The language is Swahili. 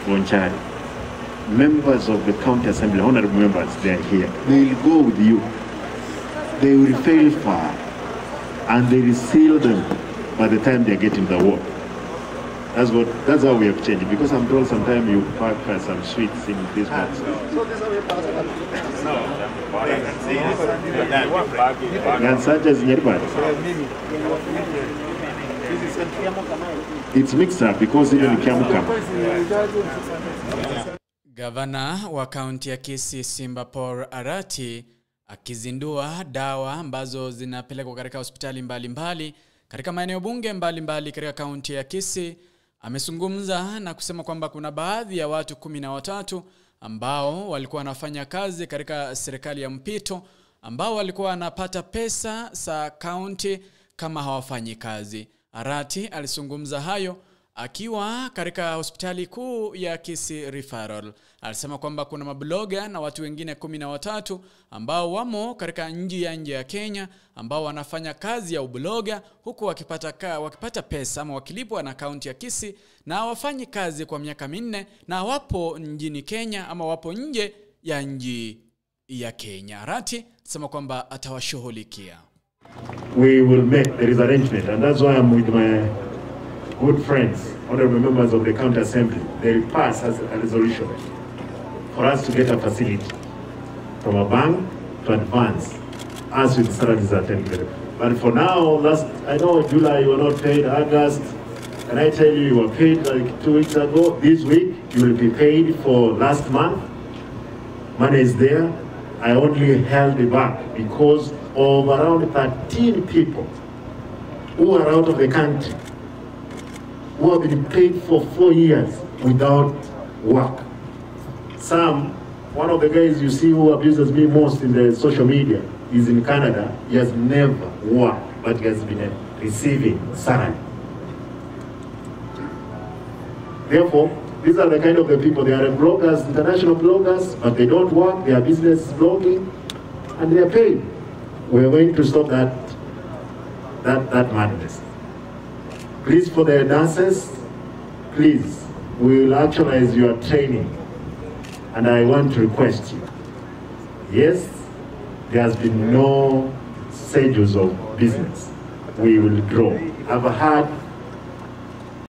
Bonchari, members of the county assembly, honorable members, they are here. They will go with you. They will fail far, and they will seal them by the time they get in the war. That's how we have changed. Because I'm told sometimes you pack some sweets in this box. So this is how you pass it. It's mixed up because even Kiamuka. Gavana wa kaunti ya Kisii Simba Arati akizindua dawa ambazo zinapelekwa katika hospitali mbalimbali katika maeneo bunge mbalimbali katika kaunti ya Kisii amezungumza na kusema kwamba kuna baadhi ya watu 13 ambao walikuwa wanafanya kazi katika serikali ya mpito ambao walikuwa wanapata pesa za kaunti kama hawafanyi kazi. Arati alizungumza hayo akiwa katika hospitali kuu ya Kisii Referral. Alisema kwamba kuna mabloga na watu wengine 13 ambao wamo katika nje ya Kenya ambao wanafanya kazi ya ubloga huku wakipata pesa ama wakilipwa na kaunti ya Kisii na wafanyi kazi kwa miaka 4 na wapo nchini Kenya ama wapo nje ya nchi ya Kenya. Arati sema kwamba atawashughulikia. We will make there is arrangement, and that's why I'm with my good friends, honorable members of the county assembly. They will pass as a resolution for us to get a facility from a bank to advance as with the salaries at temporary. But for now, I know July you were not paid, August, and I tell you were paid like 2 weeks ago. This week you will be paid for last month. Money is there. I only held it back because of around 13 people who are out of the country, who have been paid for 4 years without work. One of the guys you see who abuses me most in the social media is in Canada. He has never worked, but he has been receiving salary. Therefore, these are the kind of the people, they are bloggers, international bloggers, but they don't work, they are business blogging, and they are paid. We are going to stop that madness. Please, for the nurses, please, we will actualize your training. And I want to request you, yes, there has been no schedules of business. We will draw. I've had